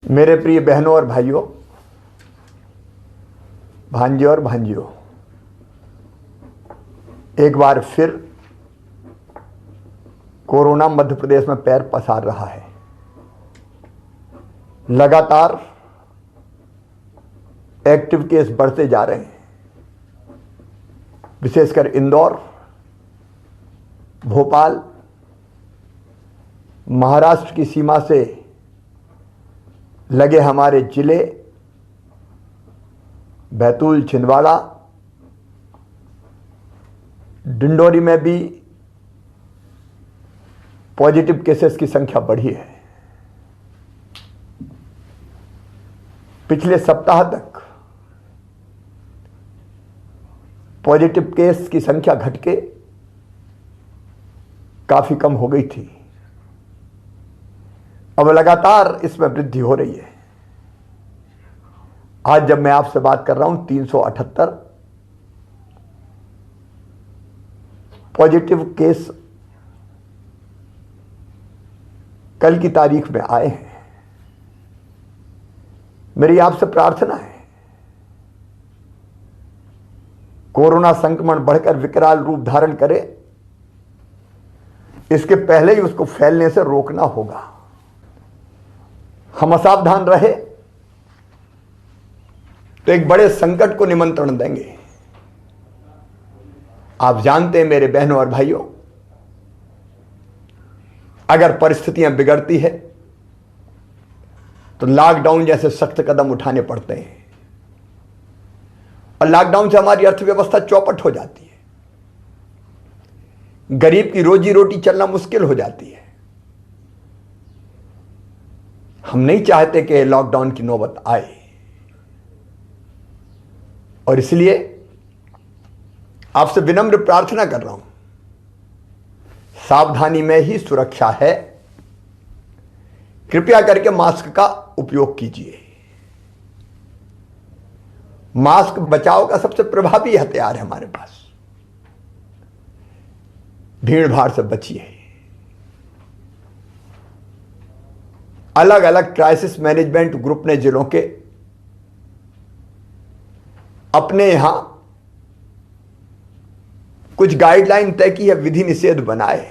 मेरे प्रिय बहनों और भाइयों, भांजे और भांजियों, एक बार फिर कोरोना मध्य प्रदेश में पैर पसार रहा है। लगातार एक्टिव केस बढ़ते जा रहे हैं। विशेषकर इंदौर, भोपाल, महाराष्ट्र की सीमा से लगे हमारे जिले बैतूल, छिंदवाड़ा, डिंडोरी में भी पॉजिटिव केसेस की संख्या बढ़ी है। पिछले सप्ताह तक पॉजिटिव केस की संख्या घट के काफी कम हो गई थी। अब लगातार इसमें वृद्धि हो रही है। आज जब मैं आपसे बात कर रहा हूं 378 पॉजिटिव केस कल की तारीख में आए हैं। मेरी आपसे प्रार्थना है, कोरोना संक्रमण बढ़कर विकराल रूप धारण करे, इसके पहले ही उसको फैलने से रोकना होगा। हम असावधान रहे तो एक बड़े संकट को निमंत्रण देंगे। आप जानते हैं मेरे बहनों और भाइयों, अगर परिस्थितियां बिगड़ती है तो लॉकडाउन जैसे सख्त कदम उठाने पड़ते हैं और लॉकडाउन से हमारी अर्थव्यवस्था चौपट हो जाती है। गरीब की रोजी रोटी चलना मुश्किल हो जाती है। हम नहीं चाहते कि लॉकडाउन की नौबत आए और इसलिए आपसे विनम्र प्रार्थना कर रहा हूं, सावधानी में ही सुरक्षा है। कृपया करके मास्क का उपयोग कीजिए। मास्क बचाव का सबसे प्रभावी हथियार है हमारे पास। भीड़ भाड़ से बचिए। अलग अलग क्राइसिस मैनेजमेंट ग्रुप ने जिलों के अपने यहां कुछ गाइडलाइन तय की है, विधि निषेध बनाए।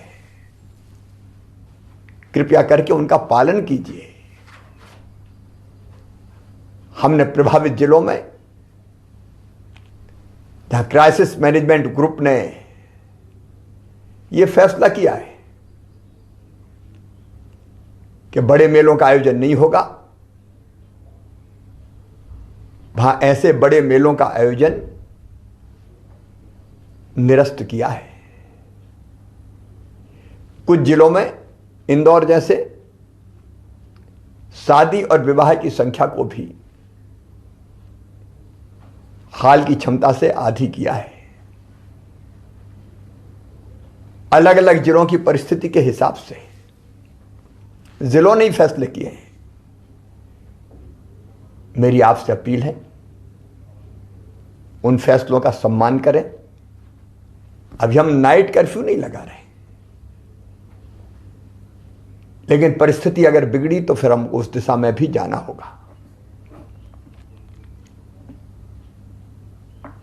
कृपया करके उनका पालन कीजिए। हमने प्रभावित जिलों में जहां क्राइसिस मैनेजमेंट ग्रुप ने यह फैसला किया है कि बड़े मेलों का आयोजन नहीं होगा, वहां ऐसे बड़े मेलों का आयोजन निरस्त किया है। कुछ जिलों में इंदौर जैसे शादी और विवाह की संख्या को भी हाल की क्षमता से आधी किया है। अलग अलग जिलों की परिस्थिति के हिसाब से जिलों ने ही फैसले किए हैं। मेरी आपसे अपील है, उन फैसलों का सम्मान करें। अभी हम नाइट कर्फ्यू नहीं लगा रहे, लेकिन परिस्थिति अगर बिगड़ी तो फिर हमको उस दिशा में भी जाना होगा।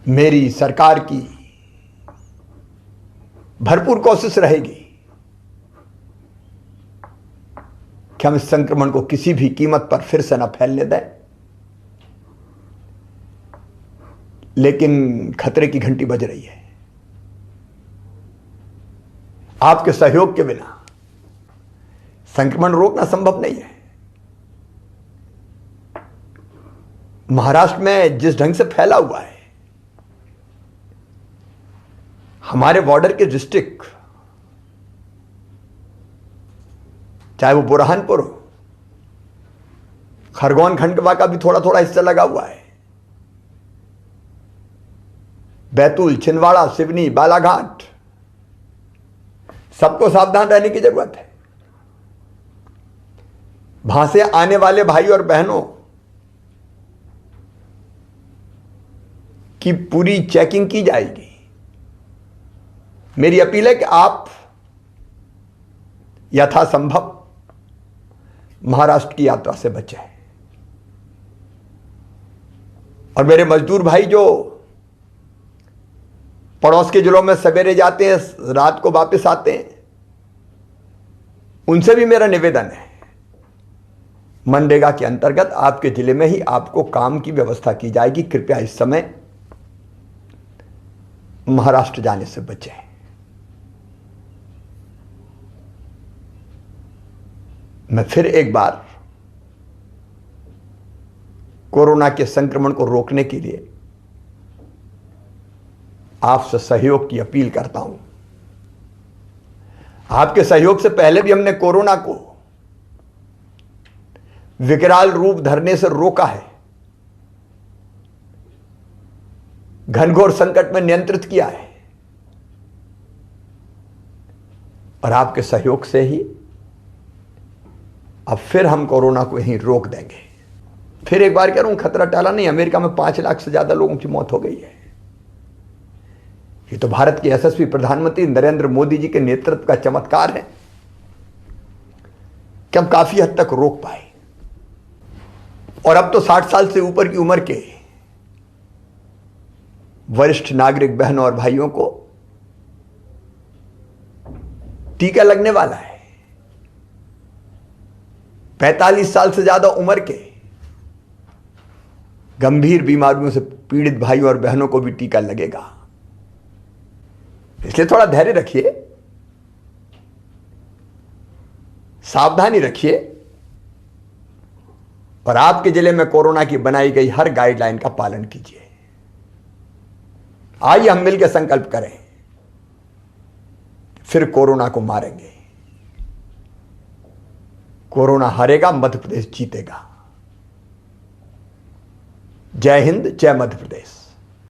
मेरी सरकार की भरपूर कोशिश रहेगी कि हम इस संक्रमण को किसी भी कीमत पर फिर से न फैलने दें, लेकिन खतरे की घंटी बज रही है। आपके सहयोग के बिना संक्रमण रोकना संभव नहीं है। महाराष्ट्र में जिस ढंग से फैला हुआ है, हमारे बॉर्डर के डिस्ट्रिक्ट, चाहे वो बुरहानपुर हो, खरगोन खंडवा का भी थोड़ा थोड़ा हिस्सा लगा हुआ है, बैतूल, छिंदवाड़ा, सिवनी, बालाघाट, सबको सावधान रहने की जरूरत है। वहां से आने वाले भाई और बहनों की पूरी चेकिंग की जाएगी। मेरी अपील है कि आप यथासंभव महाराष्ट्र की यात्रा से बचें। और मेरे मजदूर भाई जो पड़ोस के जिलों में सवेरे जाते हैं, रात को वापस आते हैं, उनसे भी मेरा निवेदन है, मनरेगा के अंतर्गत आपके जिले में ही आपको काम की व्यवस्था की जाएगी। कृपया इस समय महाराष्ट्र जाने से बचें। मैं फिर एक बार कोरोना के संक्रमण को रोकने के लिए आपसे सहयोग की अपील करता हूं। आपके सहयोग से पहले भी हमने कोरोना को विकराल रूप धरने से रोका है, घनघोर संकट में नियंत्रित किया है, और आपके सहयोग से ही अब फिर हम कोरोना को यहीं रोक देंगे। फिर एक बार कह रहा हूं, खतरा टाला नहीं। अमेरिका में 5 लाख से ज्यादा लोगों की मौत हो गई है। ये तो भारत के यशस्वी प्रधानमंत्री नरेंद्र मोदी जी के नेतृत्व का चमत्कार है कि हम काफी हद तक रोक पाए। और अब तो 60 साल से ऊपर की उम्र के वरिष्ठ नागरिक बहनों और भाइयों को टीका लगने वाला है। 45 साल से ज्यादा उम्र के गंभीर बीमारियों से पीड़ित भाइयों और बहनों को भी टीका लगेगा। इसलिए थोड़ा धैर्य रखिए, सावधानी रखिए, और आपके जिले में कोरोना की बनाई गई हर गाइडलाइन का पालन कीजिए। आइए हम मिलकर संकल्प करें, फिर कोरोना को मारेंगे। कोरोना हारेगा, मध्य प्रदेश जीतेगा। जय हिंद, जय मध्य प्रदेश।